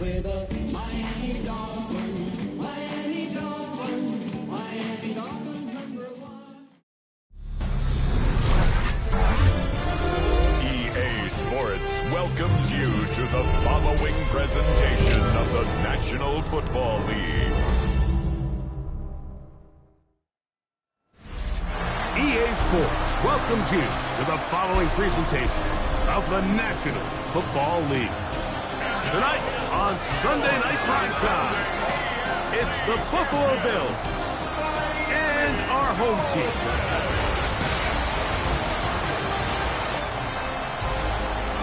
with the Miami Dolphins. Miami Dolphins. Miami Dolphins #1. EA Sports welcomes you to the following presentation of the National Football League. EA Sports welcomes you to the following presentation of the National Football League. Tonight on Sunday Night Primetime, it's the Buffalo Bills and our home team.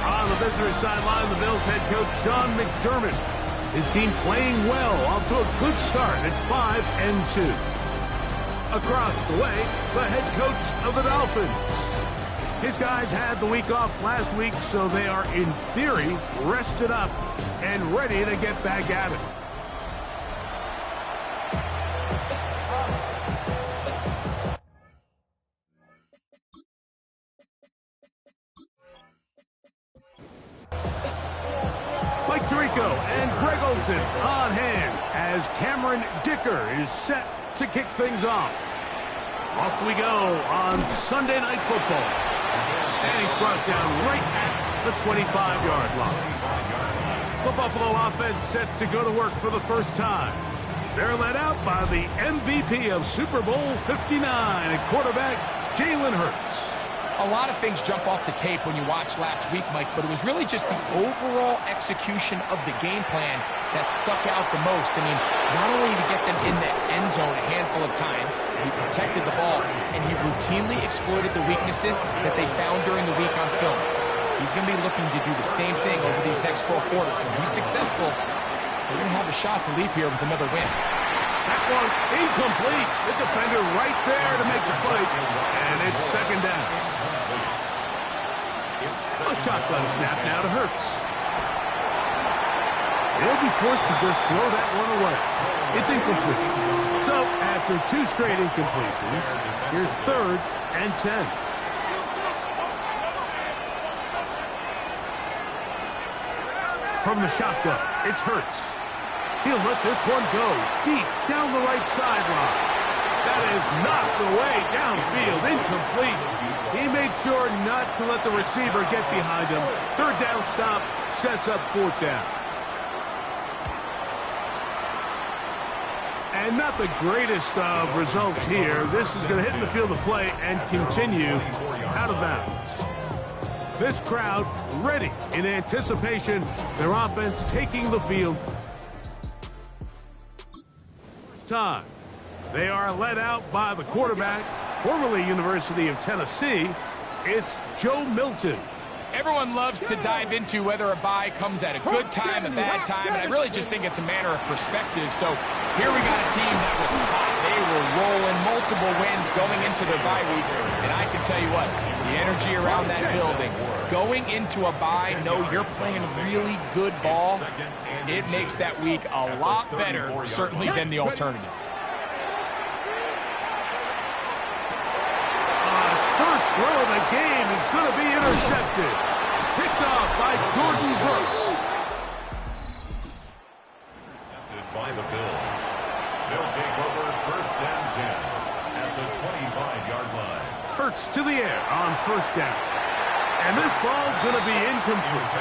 On the visitor sideline, the Bills head coach Sean McDermott. His team playing well, off to a good start at 5-2. Across the way, the head coach of the Dolphins. His guys had the week off last week, so they are, in theory, rested up and ready to get back at it. Mike Tirico and Greg Olsen on hand as Cameron Dicker is set to kick things off. Off we go on Sunday Night Football. And he's brought down right at the 25-yard line. The Buffalo offense set to go to work for the first time. They're led out by the MVP of Super Bowl 59 at quarterback Jalen Hurts. A lot of things jump off the tape when you watch last week, Mike, but it was really just the overall execution of the game plan that stuck out the most. I mean, not only did he get them in the end zone a handful of times, he protected the ball, and he routinely exploited the weaknesses that they found during the week on film. He's going to be looking to do the same thing over these next 4 quarters. If he's successful, they're going to have a shot to leave here with another win. That one incomplete. The defender right there to make the play, and it's second down. A shotgun snap now to Hurts. They'll be forced to just throw that one away. It's incomplete. So, after 2 straight incompletions, here's 3rd and 10. From the shotgun, it's Hurts. He'll let this one go deep down the right sideline. That is knocked away downfield, incomplete. He made sure not to let the receiver get behind him. 3rd down stop sets up 4th down. And not the greatest of results here. This is going to hit the field of play and continue out of bounds. This crowd ready in anticipation. Their offense taking the field. Time. They are led out by the quarterback, formerly University of Tennessee. It's Joe Milton. Everyone loves to dive into whether a bye comes at a good time, a bad time, and I really just think it's a matter of perspective. So here we got a team that was hot. They were rolling multiple wins going into their bye week, and I can tell you what, the energy around that building, going into a bye, know you're playing really good ball, it makes that week a lot better, certainly, than the alternative. First throw of the game is going to be intercepted. Picked off by Jordan Brooks. Intercepted by the Bills. They'll take over 1st and 10 at the 25-yard line. Hurts to the air on 1st down. And this ball's going to be incomplete.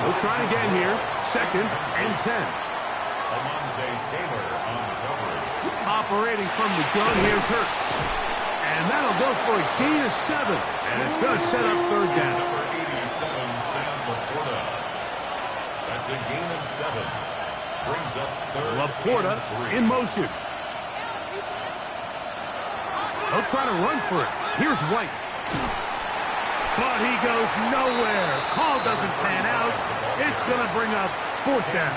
We'll try again here. 2nd and 10. Alontae Taylor on coverage. Operating from the gun, here's Hurts. And that'll go for a gain of 7. And it's going to set up 3rd down. Number 87, Sam Laporta. That's a gain of 7. Brings up 3rd. Laporta in motion. They'll try to run for it. Here's White. But he goes nowhere. Call doesn't pan out. It's going to bring up 4th down.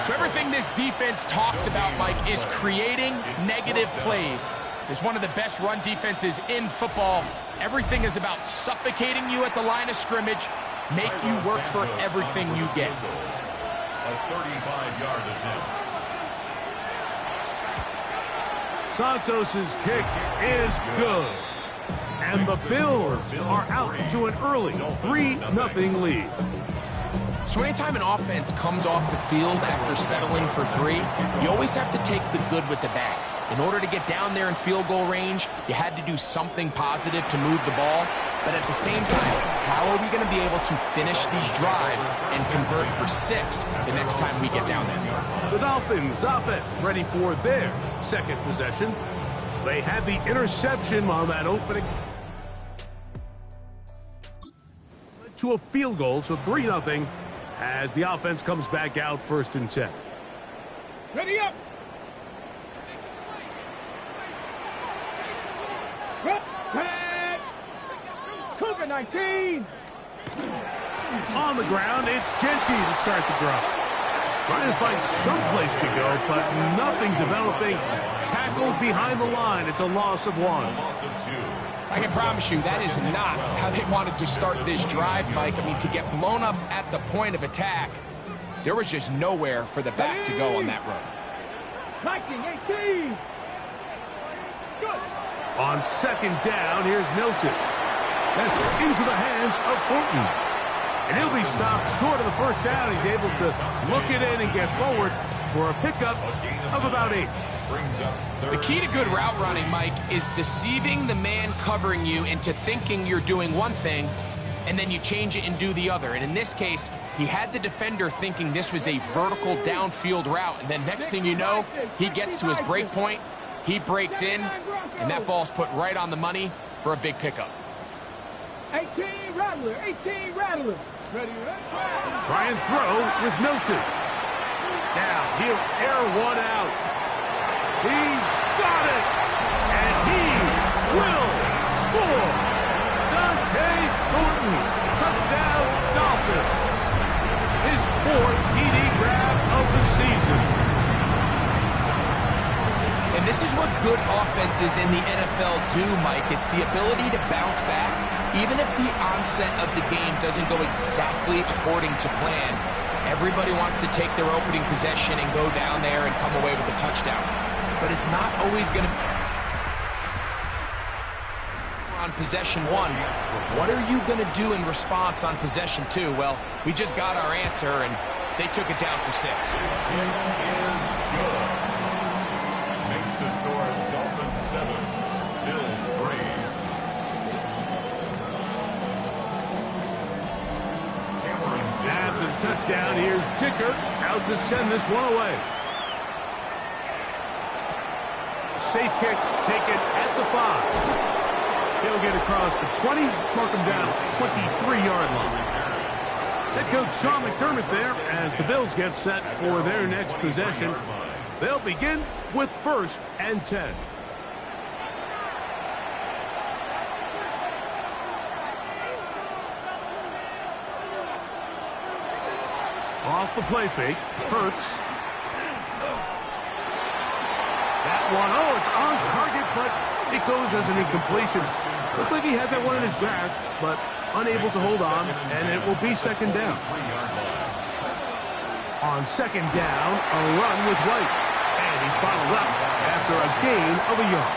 So everything this defense talks about, Mike, is creating negative plays. It's one of the best run defenses in football. Everything is about suffocating you at the line of scrimmage, make you work for everything you get. A 35-yard attempt. Santos' kick is good. And the Bills are out to an early 3-0 lead. So anytime an offense comes off the field after settling for 3, you always have to take the good with the bad. In order to get down there in field goal range, you had to do something positive to move the ball. But at the same time, how are we going to be able to finish these drives and convert for 6 the next time we get down there? The Dolphins offense ready for their second possession. They had the interception on that opening to a field goal, so 3-0 as the offense comes back out 1st and 10. Ready up. Set. Cougar 19. On the ground, it's Genty to start the drive. Trying to find some place to go, but nothing developing. Tackled behind the line. It's a loss of 1. Loss of 2. I can promise you that is not how they wanted to start this drive, Mike. I mean, to get blown up at the point of attack, there was just nowhere for the back to go on that run. 19-18. Good. On 2nd down, here's Milton. That's into the hands of Horton. And he'll be stopped short of the 1st down. He's able to look it in and get forward for a pickup of about 8. The key to good route running, Mike, is deceiving the man covering you into thinking you're doing one thing, and then you change it and do the other. And in this case, he had the defender thinking this was a vertical downfield route, and then next thing you know, he gets to his break point, he breaks in, and that ball's put right on the money for a big pickup. 18 Rattler. 18 Rattler. Ready, Try and throw with Milton. Now he'll air one out. He's got it. And he will score. Dante Thornton's touchdown Dolphins. His 4th TD grab of the season. And this is what good offenses in the NFL do, Mike. It's the ability to bounce back, even if the onset of the game doesn't go exactly according to plan. Everybody wants to take their opening possession and go down there and come away with a touchdown. But it's not always going to be on possession 1. What are you going to do in response on possession 2? Well, we just got our answer, and they took it down for 6. Makes the score Dolphins 7, Bills 3. After the touchdown, here's Dicker out to send this one away. Safe kick taken at the 5. He'll get across the 20, mark him down at the 23-yard line. Head coach Sean McDermott there as the Bills get set for their next possession. They'll begin with 1st and 10. Off the play fake, Hurts. That one, oh, it's on target, but it goes as an incompletion. Looked like he had that one in his grasp, but unable to hold on, and it will be 2nd down. On 2nd down, a run with White, and he's bottled up after a gain of a yard.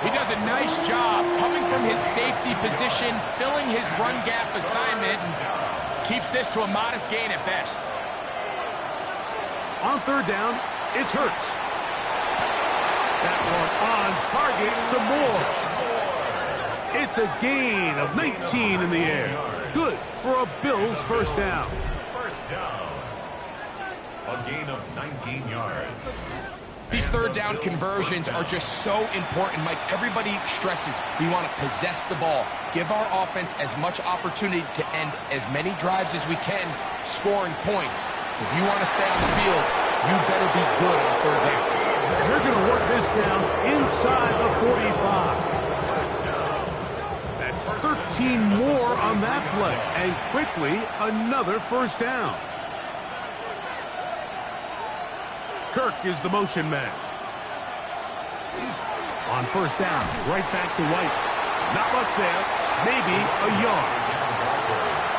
He does a nice job coming from his safety position, filling his run gap assignment, and keeps this to a modest gain at best. On 3rd down, it's Hurts. That one on target to Moore. It's a gain of 19 in the air. Good for a Bills 1st down. First down. A gain of 19 yards. These 3rd down conversions are just so important, Mike. Everybody stresses we want to possess the ball, give our offense as much opportunity to end as many drives as we can, scoring points. So if you want to stay on the field, you better be good on 3rd down. And they're going to work this down inside the 45. That's 13 more on that play, and quickly another 1st down. Kirk is the motion man. On 1st down, right back to White. Not much there, maybe a yard.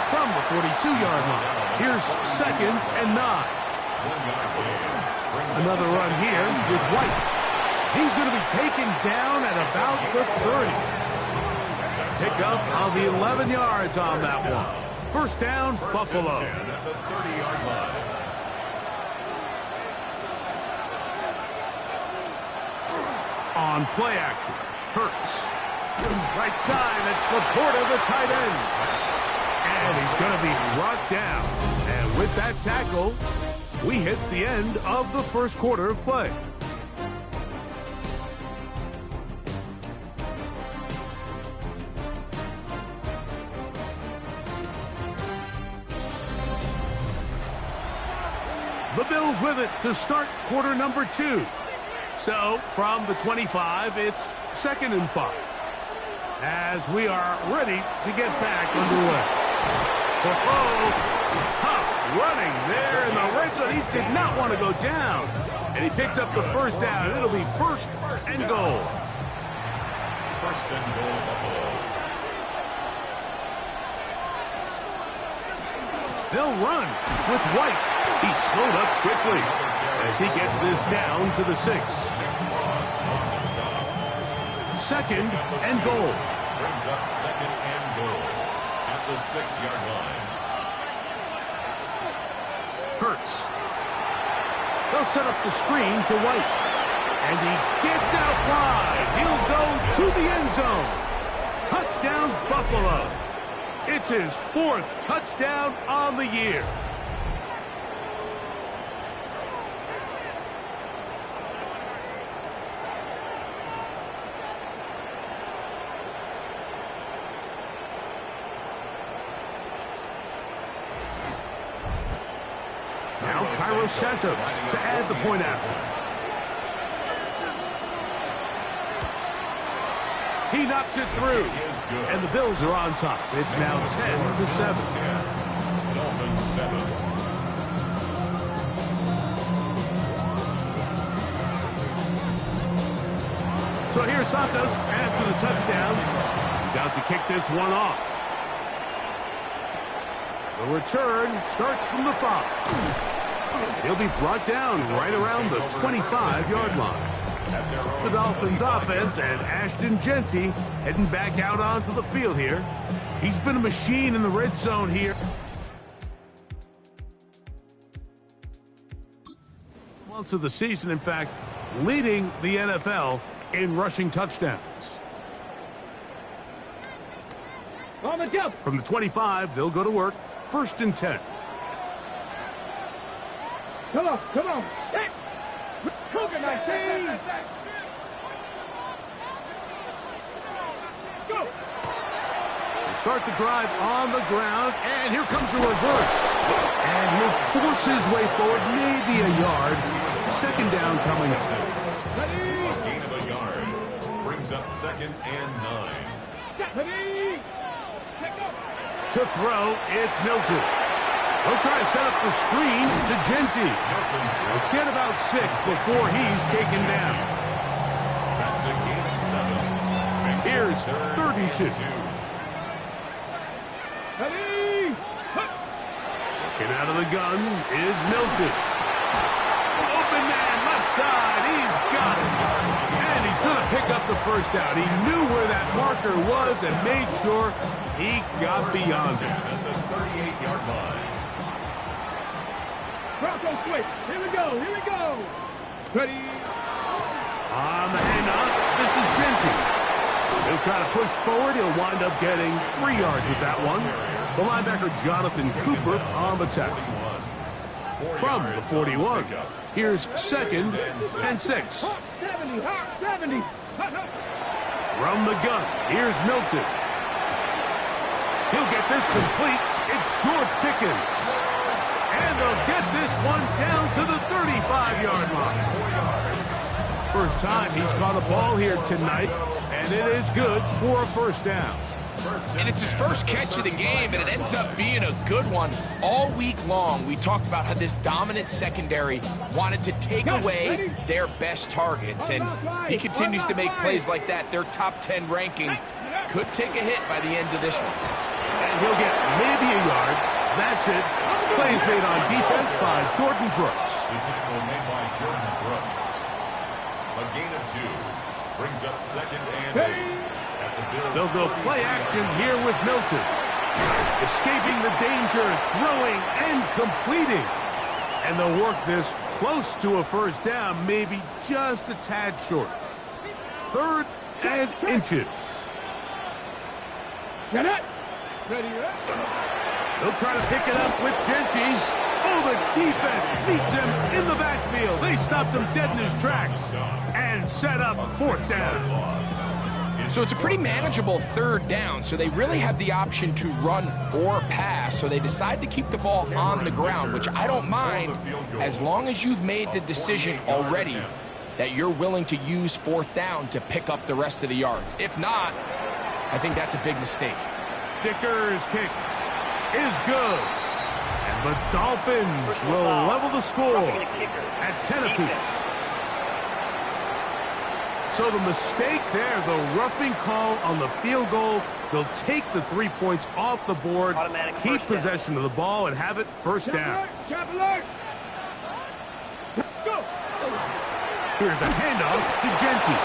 From the 42-yard line, here's 2nd and 9. Another run here with White. He's going to be taken down at about the 30. Pick up of 11 yards on that one. First down, Buffalo. 10 at the 30-yard line. On play action, Hurts. Right side, it's Laporta, the tight end. And he's going to be brought down. And with that tackle, we hit the end of the first quarter of play. The Bills with it to start quarter number 2. So, from the 25, it's 2nd and 5. As we are ready to get back underway. Tough running there in the red zone. He did not want to go down. And he picks up the first down. It'll be 1st and goal. 1st and goal, Buffalo. They'll run with White. He slowed up quickly as he gets this down to the 6. 2nd and goal. Brings up 2nd and goal at the 6-yard line. Hurts. They'll set up the screen to White. And he gets out wide. He'll go to the end zone. Touchdown, Buffalo. It's his 4th touchdown on the year. Now Cairo Santos to add the point after. He knocks it through. And the Bills are on top. It's now 10-7. Dolphins 7. So here's Santos after the touchdown. He's out to kick this one off. The return starts from the 5. He'll be brought down right around the 25-yard line. The Dolphins offense and Ashton Genty heading back out onto the field here. He's been a machine in the red zone here. Months of the season, in fact, leading the NFL in rushing touchdowns. On the jump. From the 25, they'll go to work. 1st and 10. Come on, come on. Hey. Cougar 19. Go. They start the drive on the ground, and here comes a reverse. And he'll force his way forward, maybe a yard. 2nd down coming up. A gain of a yard. Brings up 2nd and 9. Ready. To throw, it's Milton. He'll try to set up the screen to Genty. He'll get about 6 before he's taken down. That's a gain of 7. Here's 3rd and 2. Ready. Looking out of the gun is Milton. Open man, left side. He's got it. And he's going to pick up the first down. He knew where that marker was and made sure he got beyond it. At the 38-yard line. Bronco switch. Here we go. Here we go. Ready. On the handoff, this is Genty. He'll try to push forward. He'll wind up getting 3 yards with that one. The linebacker Jonathan Cooper on the tackle. From the 41, here's 2nd and 6. 70. Hot 70. From the gun, here's Milton. He'll get this complete. It's George Pickens. And they'll get this one down to the 35-yard line. First time he's caught a ball here tonight, and it is good for a 1st down. And it's his first catch of the game, and it ends up being a good one. All week long, we talked about how this dominant secondary wanted to take away their best targets, and he continues to make plays like that. Their top 10 ranking could take a hit by the end of this one. And he'll get maybe a yard. That's it. Plays made on defense by Jordan Brooks. The tackle made by Jordan Brooks. A gain of 2. Brings up 2nd and 8. They'll go play action here with Milton. Escaping the danger, throwing and completing. And they'll work this close to a first down, maybe just a tad short. 3rd and inches. Get it. Ready, They'll try to pick it up with Genty. Oh, the defense meets him in the backfield. They stopped him dead in his tracks and set up 4th down. So it's a pretty manageable 3rd down, so they really have the option to run or pass, so they decide to keep the ball on the ground, which I don't mind as long as you've made the decision already that you're willing to use 4th down to pick up the rest of the yards. If not, I think that's a big mistake. Dicker's kick is good. And the Dolphins will level the score at 10 apiece. So the mistake there, the roughing call on the field goal, they'll take the 3 points off the board, keep possession of the ball, and have it first down. Jump alert. Go. Here's a handoff to Genty.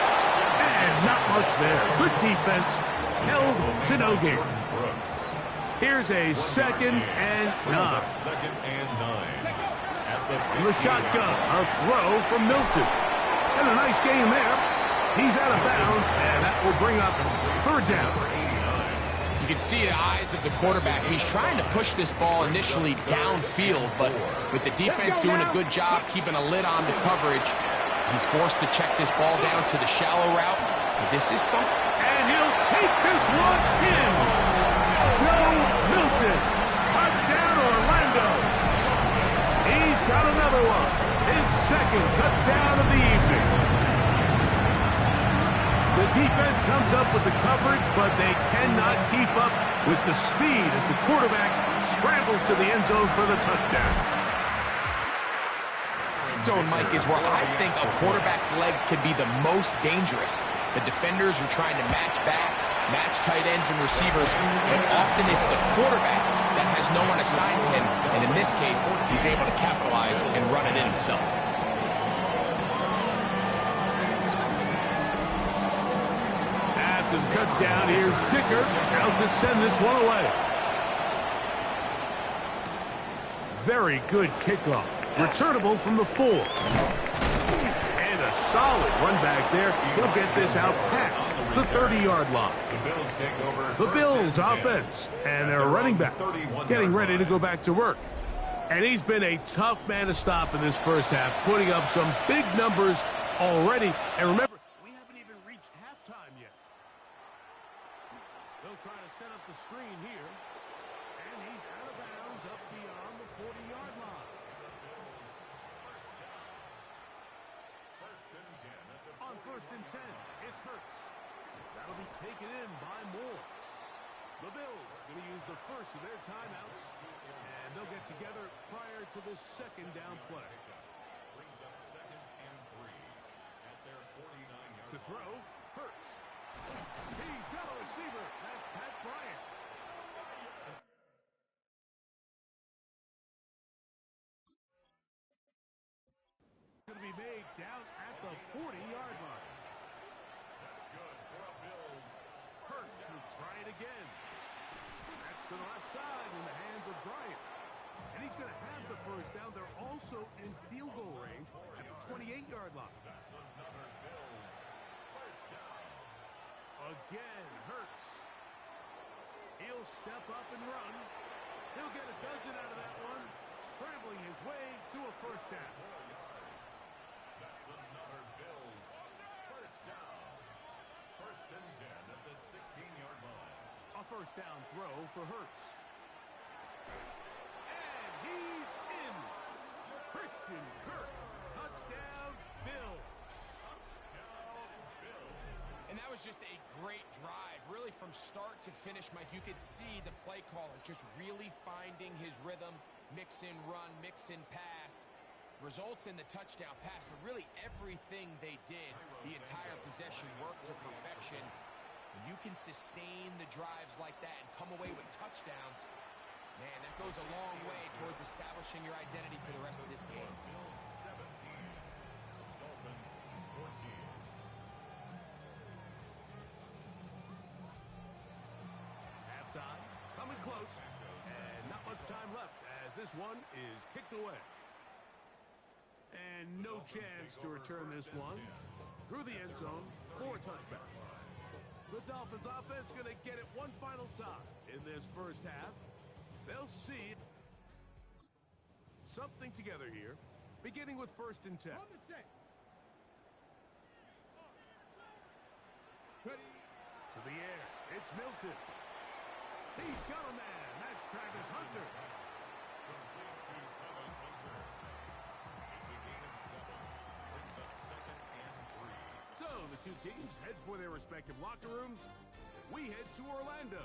And not much there. Good defense. Held to no gain. Here's a 2nd and 9. 2nd and 9. From the shotgun, a throw from Milton. And a nice gain there. He's out of bounds, and that will bring up 3rd down. You can see the eyes of the quarterback. He's trying to push this ball initially downfield, but with the defense doing a good job keeping a lid on the coverage, he's forced to check this ball down to the shallow route. This is something. And he'll take this one in. Joe Milton. Touchdown, Orlando. He's got another one. His 2nd touchdown of the evening. The defense comes up with the coverage, but they cannot keep up with the speed as the quarterback scrambles to the end zone for the touchdown. Zone, Mike, is where I think a quarterback's legs can be the most dangerous. The defenders are trying to match backs, match tight ends and receivers, but often it's the quarterback that has no one assigned to him, and in this case, he's able to capitalize and run it in himself. After the touchdown, here's Dicker out to send this one away. Very good kickoff. Returnable from the 4. And a solid run back there. He'll get this out past the 30-yard line. The Bills offense and their running back getting ready to go back to work. And he's been a tough man to stop in this first half, putting up some big numbers already. And remember, we haven't even reached halftime yet. They'll try to set up the screen here. And he's out of bounds up beyond the 40-yard line. On 1st and 10, it's Hurts. That'll be taken in by Moore. The Bills going to use the first of their timeouts, and they'll get together prior to the 2nd down play. Brings up 2nd and 3 at their 49-yard To throw, Hurts. He's got a receiver. That's Pat Bryant. Going to be made down at the 40-yard line. That's good for a Bills. Hurts will try it again. That's to the left side in the hands of Bryant. And he's going to have the first down. They're also in field goal range at the 28-yard line. That's another Bills first down. Again, Hurts. He'll step up and run. He'll get a dozen out of that one, scrambling his way to a first down. That's another Bills first down. 1st and 10 at the 16-yard line. A first down throw for Hurts. And he's in. Christian Kirk. Touchdown, Bills. And that was just a great drive, really from start to finish, Mike. You could see the play caller just really finding his rhythm, mix in run, mix in pass. Results in the touchdown pass, but really everything they did, the entire possession worked to perfection. When you can sustain the drives like that and come away with touchdowns, man, that goes a long way towards establishing your identity for the rest of this game. Bills 17, Dolphins 14. Halftime coming close, and not much time left as this one is kicked away. And no chance to return this one through the end zone for a touchback. The Dolphins offense going to get it one final time in this first half. They'll see something together here, beginning with 1st and 10. On the set. Ready. To the air, it's Milton. He's got a man. That's Travis Hunter. Complete to Travis Hunter. It's a gain of 7. Brings up 2nd and 3. So the two teams head for their respective locker rooms. We head to Orlando.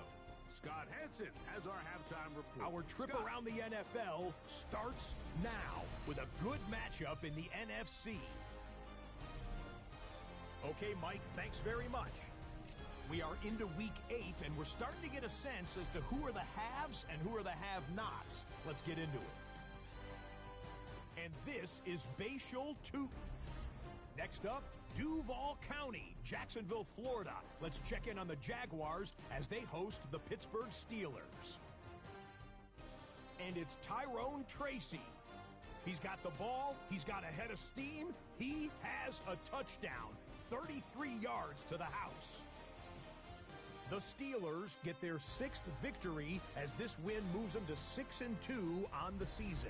Scott Hansen has our halftime report. Our trip Scott. around the NFL starts now with a good matchup in the NFC. Okay, Mike, thanks very much. We are into Week 8, and we're starting to get a sense as to who are the haves and who are the have-nots. Let's get into it. And this is Bayshore Tootin. Next up, Duval County, Jacksonville, Florida. Let's check in on the Jaguars as they host the Pittsburgh Steelers. And it's Tyrone Tracy. He's got the ball. He's got a head of steam. He has a touchdown. 33 yards to the house. The Steelers get their 6th victory as this win moves them to 6-2 on the season.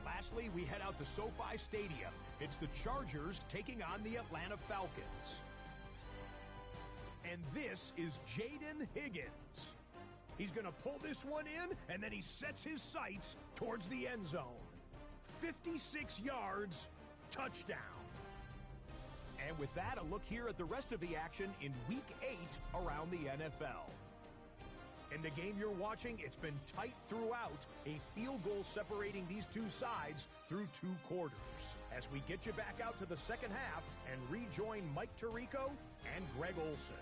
Lastly, we head out to SoFi Stadium. It's the Chargers taking on the Atlanta Falcons. And this is Jaden Higgins. He's going to pull this one in, and then he sets his sights towards the end zone. 56 yards, touchdown. And with that, a look here at the rest of the action in Week 8 around the NFL. In the game you're watching, it's been tight throughout, a field goal separating these two sides through 2 quarters. As we get you back out to the second half and rejoin Mike Tirico and Greg Olson.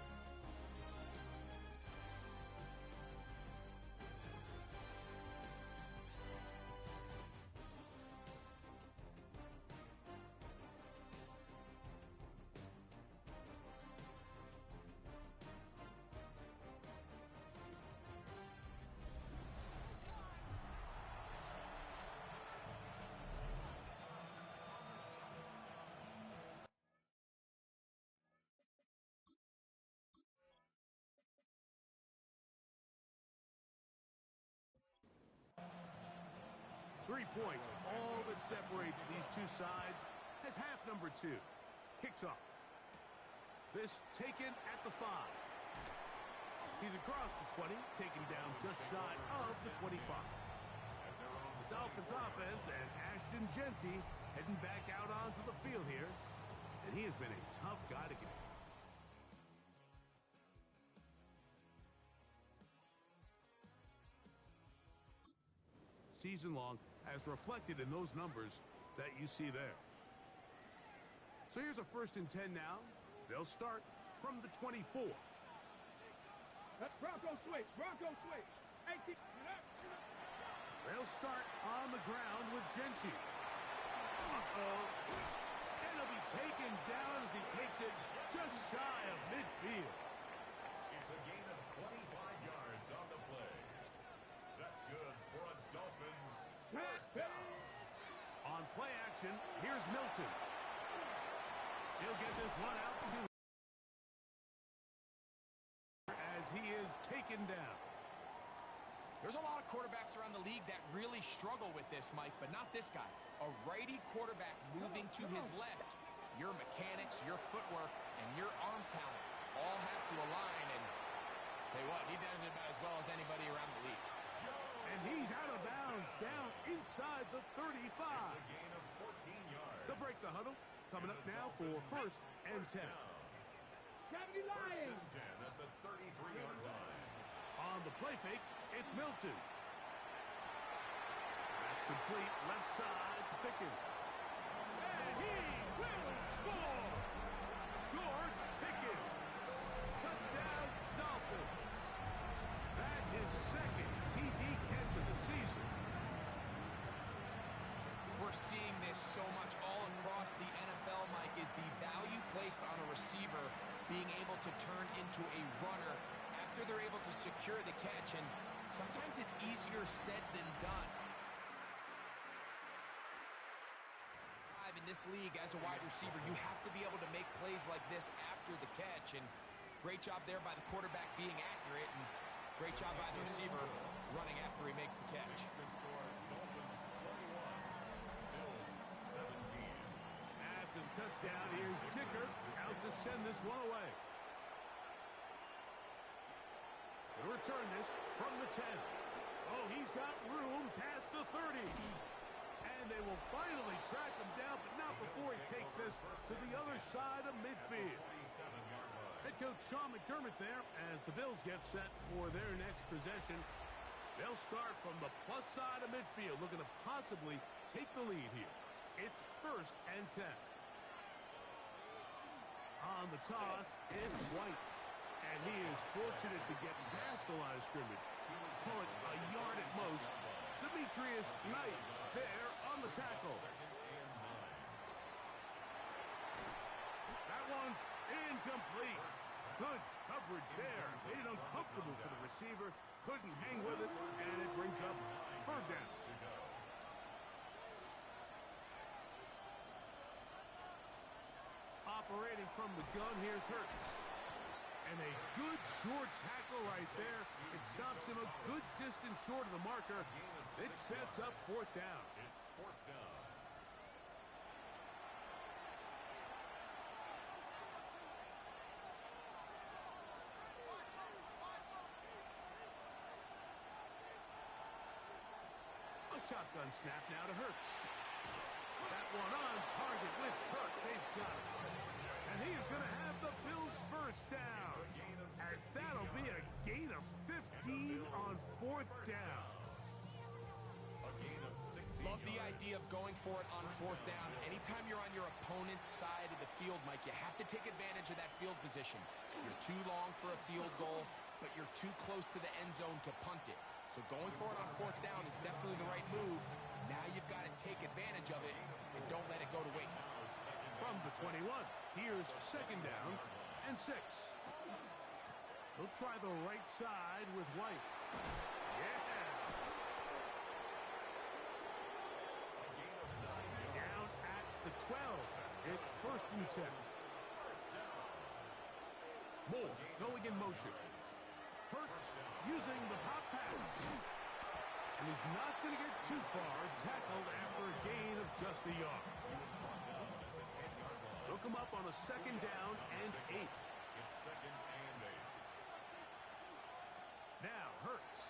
Three points, all that separates these two sides as half number 2 kicks off. This taken at the 5. He's across the 20, taken down just shy of the 25. Dolphins offense and Ashton Genty heading back out onto the field here. And he has been a tough guy to get. Season long, as reflected in those numbers that you see there. So here's a 1st and 10 now. They'll start from the 24. Bronco switch. Bronco switch. 18. They'll start on the ground with Genty. Uh-oh. And he'll be taken down as he takes it just shy of midfield. It's a gain of 25 yards on the play. That's good for a Dolphins first down. On play action, here's Milton. He'll get this one out too as he is taken down. There's a lot of quarterbacks around the league that really struggle with this, Mike, but not this guy. A righty quarterback moving to his left. Your mechanics, your footwork, and your arm talent all have to align, and tell you what, he does it about as well as anybody around the league. And he's out of bounds, down inside the 35. It's a gain of 14 yards. They'll break the huddle. Coming up now for 1st and 10. Gravity First Lion. and 10 at the 33-yard line. On the play fake, it's Milton. That's complete left side to Pickens. And he will score! George Pickens. Touchdown, Dolphins. That is 2nd TD catch of the season. We're seeing this so much all across the NFL, Mike, is the value placed on a receiver being able to turn into a runner after after they're able to secure the catch, and sometimes it's easier said than done. In this league, as a wide receiver, you have to be able to make plays like this after the catch, and great job there by the quarterback being accurate, and great job by the receiver running after he makes the catch. Dolphins 21, Bills 17. After the touchdown, here's Dicker out to send this one away. He'll return this from the 10. Oh, he's got room past the 30. And they will finally track him down, but not before he takes this to the other side of midfield. Head coach Sean McDermott there as the Bills get set for their next possession. They'll start from the plus side of midfield, looking to possibly take the lead here. It's 1st and 10. On the toss, it's White. And he is fortunate to get past the line of scrimmage. Call it a yard at most. Demetrius Knight there on the tackle. That one's incomplete. Good coverage there. Made it uncomfortable for the receiver. Couldn't hang with it, and it brings up 3rd down. Operating from the gun, here's Hurts. And a good short tackle right there. It stops him a good distance short of the marker. It sets up 4th down. It's 4th down. A shotgun snap now to Hurts. That one on target with Kirk. They've got it. And he is going to have the Bills' 1st down. As that'll be a gain of 15 on 4th down. A gain of 16. Love the idea of going for it on 4th down. Anytime you're on your opponent's side of the field, Mike, you have to take advantage of that field position. You're too long for a field goal, but you're too close to the end zone to punt it. So going for it on 4th down is definitely the right move. Now you've got to take advantage of it and don't let it go to waste. From the 21, here's 2nd down and 6. He'll try the right side with White. Yeah. Down at the 12. It's 1st and 10. Moore going in motion. Hurts using the pop pass. And he's not going to get too far, tackled after a gain of just a yard. They'll come up on a 2nd down and 8. It's 2nd and 8. Now Hurts.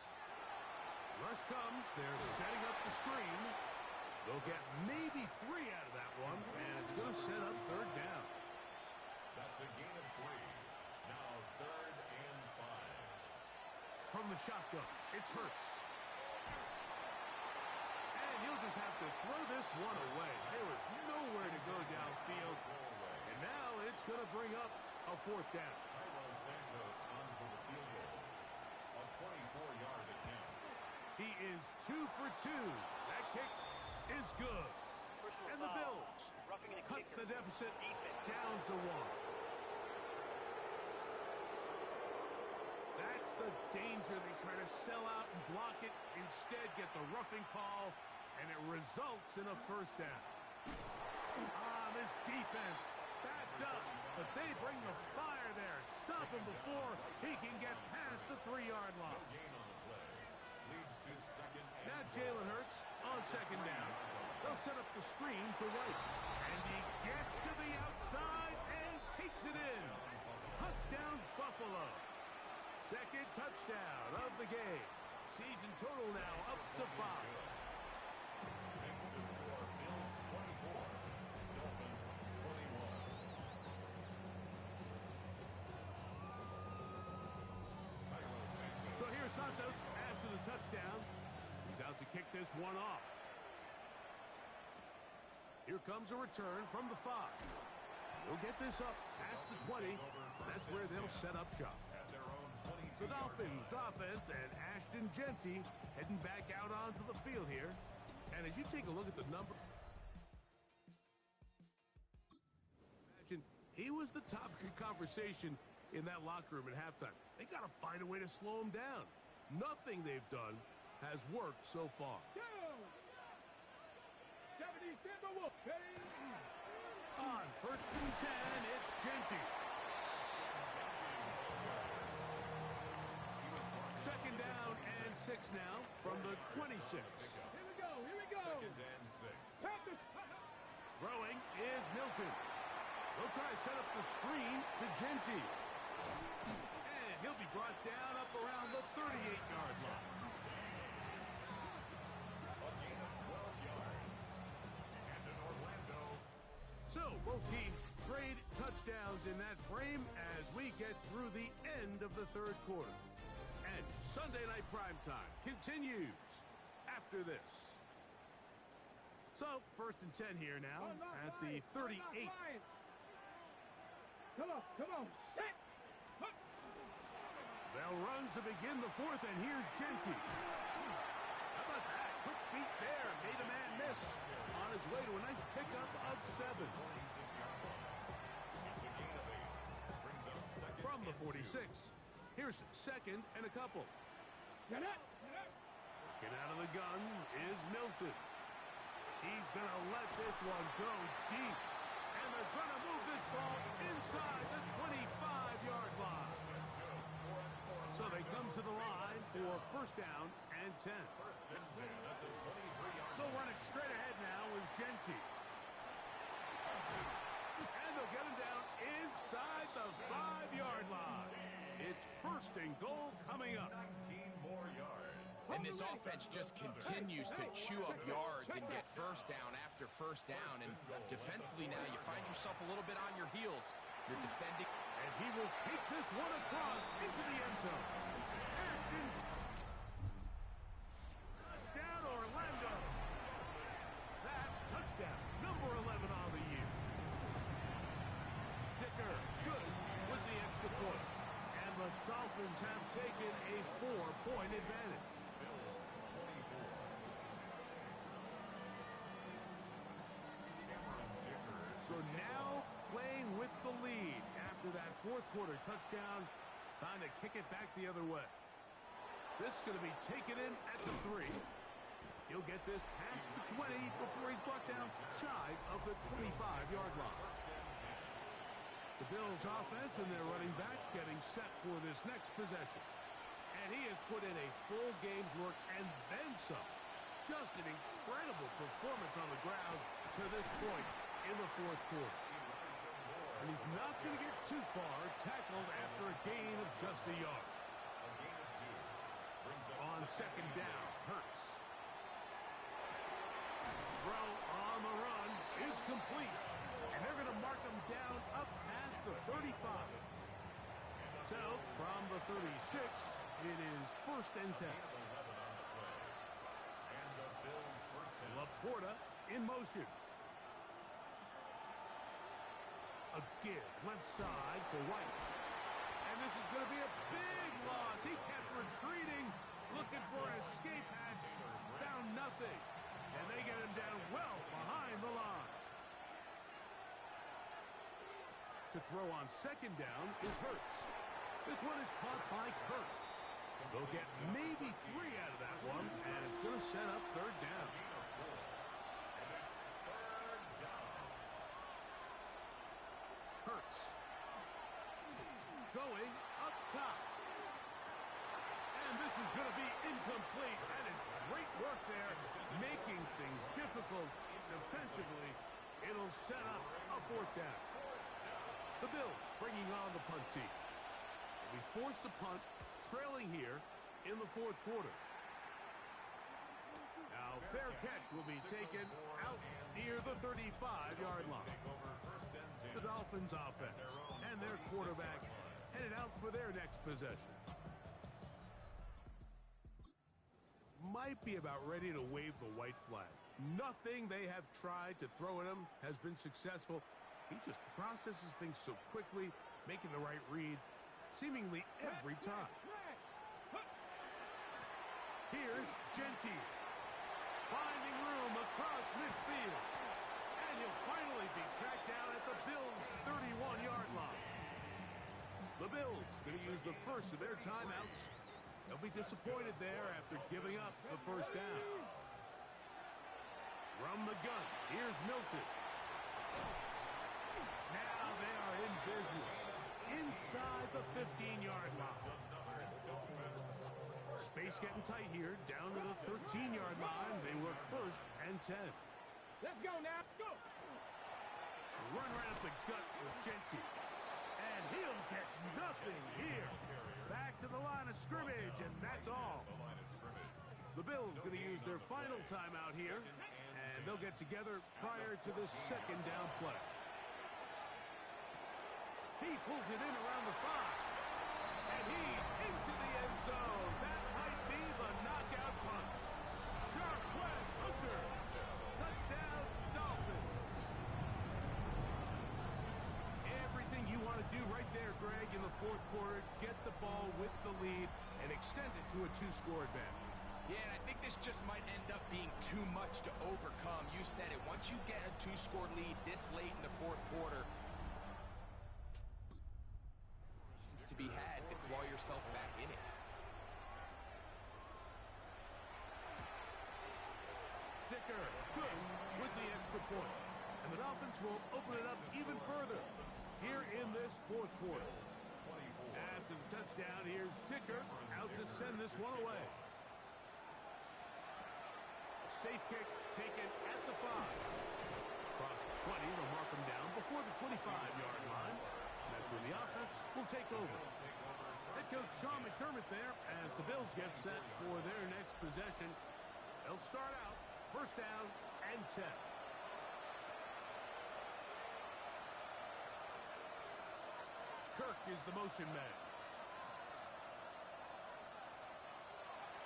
Rush comes. They're setting up the screen. They'll get maybe 3 out of that one, and it's going to set up 3rd down. That's a gain of 3. Now 3rd and 5. From the shotgun, it's Hurts. And he'll just have to throw this one away. There was nowhere to go downfield. And now it's going to bring up a 4th down. Tyrell Santos on for the field goal. A 24-yard attempt. He is 2 for 2. That kick is good. And the Bills cut the deficit down to 1. That's the danger. They try to sell out and block it. Instead, get the roughing call, and it results in a 1st down. This defense backed up, but they bring the fire there. Stop him before he can get past the 3-yard line. No gain on the play. Leads to 2nd and Now Jalen Hurts on 2nd down. They'll set up the screen to White. And he gets to the outside and takes it in. Touchdown, Buffalo. 2nd touchdown of the game. Season total now up to 5. Next to score, Bills 24, Dolphins 21. So here's Santos after the touchdown. He's out to kick this one off. Here comes a return from the 5. They'll get this up past the 20. That's where they'll set up shop. At their own 22. The Dolphins offense and Ashton Genty heading back out onto the field here. And as you take a look at the number, imagine he was the topic of conversation in that locker room at halftime. They got to find a way to slow him down. Nothing they've done has worked so far. On 1st and 10, it's Genty. 2nd down and 6 now from the 26. Here we go. 2nd and 6. Throwing is Milton. They'll try to set up the screen to Genty. And he'll be brought down up around the 38-yard line. A gain of 12 yards. And in Orlando. So both teams trade touchdowns in that frame as we get through the end of the 3rd quarter. And Sunday Night Primetime continues after this. So 1st and 10 here now at the 38. Come on. Set. They'll run to begin the 4th, and here's Genty. How about that? Quick feet there. Made a man miss. On his way to a nice pickup of 7. 26-yard line. It's a gain of 8. Brings up 2nd From the and 46. Here's 2nd and a couple. Get it. Get out of the gun is Milton. He's going to let this one go deep. And they're going to move this ball inside the 25-yard line. So they come to the line for 1st down and 10. 1st and 10 at the 23-yard They'll run it straight ahead now with Genty. And they'll get him down inside the 5-yard line. It's 1st and goal coming up. 19 more yards. And this offense just continues to chew up yards and get 1st down after 1st down. And defensively now, you find yourself a little bit on your heels. You're defending. And he will take this one across into the end zone. Ashton. Touchdown, Orlando. That touchdown, number 11 on the year. Dicker, good with the extra point. And the Dolphins have taken a 4-point advantage. Bills 24. So now playing with the lead after that 4th quarter touchdown. Time to kick it back the other way. This is going to be taken in at the 3. He'll get this past the 20 before he's brought down shy of the 25-yard line. The Bills offense and their running back getting set for this next possession. And he has put in a full game's work and then some. Just an incredible performance on the ground to this point in the 4th quarter. And he's not going to get too far, tackled after a gain of just a yard. A gain of 2. Brings up On 2nd down, Hurts. Throw on the run is complete. And they're going to mark him down up past the 35. So, from the 36, it is 1st and 10. And the Bills 1st down. Laporta in motion. A give left side for White. And this is going to be a big loss. He kept retreating, looking for an escape hatch. Found nothing. And they get him down well behind the line. To throw on 2nd down is Hurts. This one is caught by Kurtz. They'll get maybe 3 out of that one, and it's going to set up 3rd down. And it's 3rd down. Hurts. Going up top. And this is going to be incomplete. That is great work there, making things difficult defensively. It'll set up a 4th down. The Bills bringing on the punt team. They'll be forced to punt, trailing here in the 4th quarter. Now, fair catch will be taken out near the 35-yard line. Take over 1st and 10. The Dolphins offense and their quarterback headed out for their next possession. Might be about ready to wave the white flag. Nothing they have tried to throw at him has been successful. He just processes things so quickly, making the right read, seemingly every time. Here's Genty, finding room across midfield. And he'll finally be tracked down at the Bills' 31-yard line. The Bills going to use the first of their timeouts. They'll be disappointed there after giving up the first down. From the gun, here's Milton. Now they are in business inside the 15-yard line. Space getting tight here, down to the 13-yard line. They work 1st and 10. Let's go now. Go. Run right up the gut with Genty. And he'll get nothing here. Back to the line of scrimmage, and that's all. The Bills going to use their final timeout here, and they'll get together prior to the second down play. He pulls it in around the 5, and he's into the end zone. That might be the knockout punch. Jarquez Hunter, touchdown Dolphins. Everything you want to do right there, Greg, in the 4th quarter, get the ball with the lead and extend it to a 2-score advantage. Yeah, and I think this just might end up being too much to overcome. You said it. Once you get a 2-score lead this late in the 4th quarter, to be had to claw yourself back in it. Dicker, good with the extra point. And the Dolphins will open it up even further here in this 4th quarter. After the touchdown, here's Dicker out to send this one away. Safe kick taken at the 5. Across the 20, they'll mark him down before the 25-yard line. That's when the offense will take over. Head coach Sean McDermott there as the Bills get set for their next possession. They'll start out 1st down and 10. Kirk is the motion man.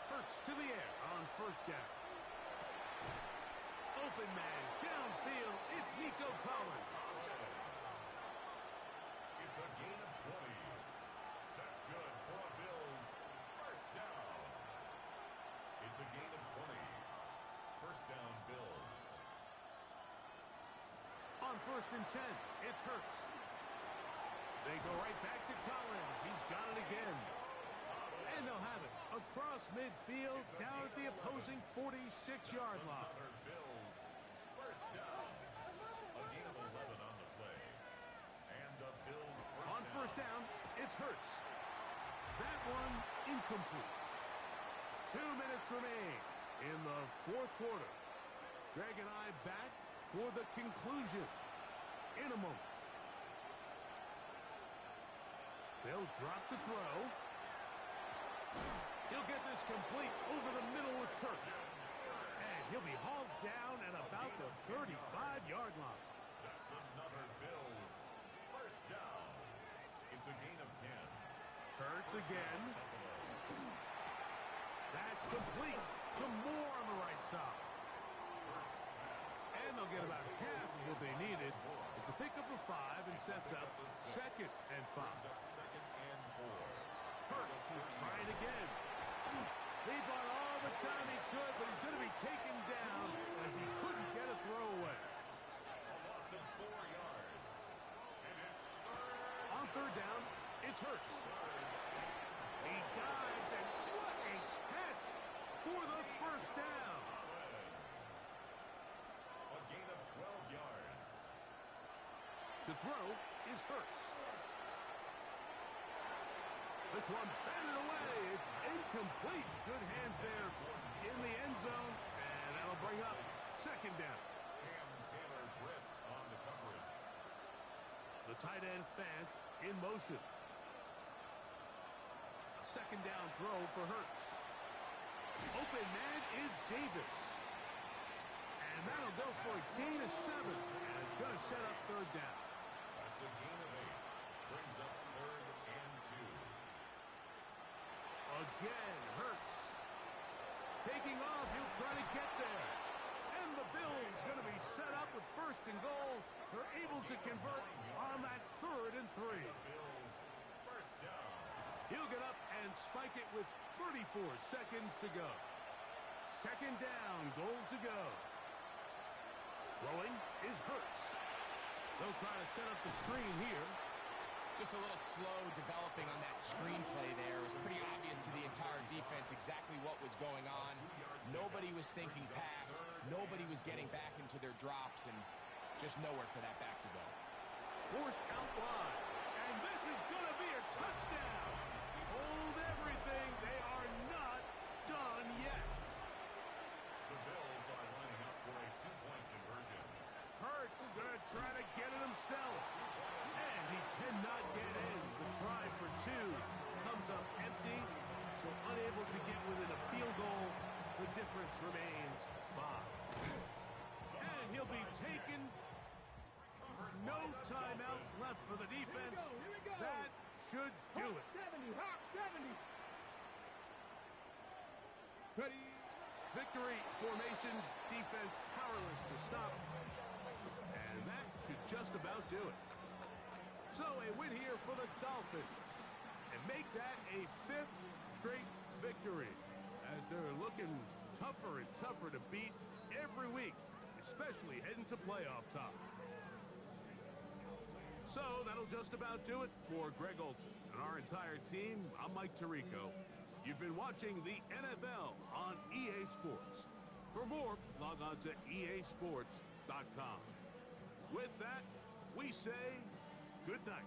Hurts to the air on 1st down. Open man, downfield, it's Nico Collins. It's a gain of 20. That's good for the Bills. 1st down. It's a gain of 20. 1st down, Bills. On 1st and 10, it's Hurts. They go right back to Collins. He's got it again. And they'll have it across midfield down at the opposing 46-yard line. Bills. 1st down. A gain of 11 on the play. And the Bills On 1st down, it's Hurts. That one incomplete. 2 minutes remain in the 4th quarter. Greg and I back for the conclusion in a moment. They'll drop to throw. He'll get this complete over the middle with Kirk. And he'll be hauled down at about the 35-yard line. That's another Bills. 1st down. It's a gain of 10. Hurts again. That's complete to Moore on the right side. And they'll get about half of what they needed. It's a pickup of 5 and sets up 2nd and 5. 2nd and 4. Hurts will try it again. He bought all the time he could, but he's going to be taken down as he couldn't get a throwaway. A loss of 4 yards. And it's 3rd. On 3rd down, it's Hurts. He dives, and what a catch for the 1st down. A gain of 12 yards. To throw is Hurts. This one batted away. It's incomplete. Good hands there in the end zone, and that'll bring up 2nd down. Cam Taylor-Britt on the coverage. The tight end Fant in motion. A 2nd down throw for Hurts. Open man is Davis. And that'll go for a gain of 7. And it's going to set up 3rd down. That's a gain of 8. Brings up 3rd and 2. Again, Hurts. Taking off, he'll try to get there. And the Bills going to be set up with 1st and goal. They're able to convert on that 3rd and 3. Bills. 1st down. He'll get up and spike it with 34 seconds to go. 2nd down, goal to go. Throwing is Hurts. They'll try to set up the screen here. Just a little slow developing on that screenplay there. It was pretty obvious to the entire defense exactly what was going on. Nobody was thinking pass. Nobody was getting back into their drops, and just nowhere for that back to go. Forced out wide. And this is going to be a touchdown. Hold everything. They are not done yet. The Bills are lining up for a two-point conversion. Hurts going to try to get it himself. And he cannot get in. The try for two comes up empty, so unable to get within a field goal. The difference remains 5. And he'll be taken. No timeouts left for the defense. Here we go. That should do it. 70, hot 70. Ready. Victory formation, defense powerless to stop. And that should just about do it. So a win here for the Dolphins. And make that a 5th straight victory. As they're looking tougher and tougher to beat every week, especially heading to playoff time. So that'll just about do it for Greg Olsen and our entire team. I'm Mike Tirico. You've been watching the NFL on EA Sports. For more, log on to easports.com. With that, we say good night.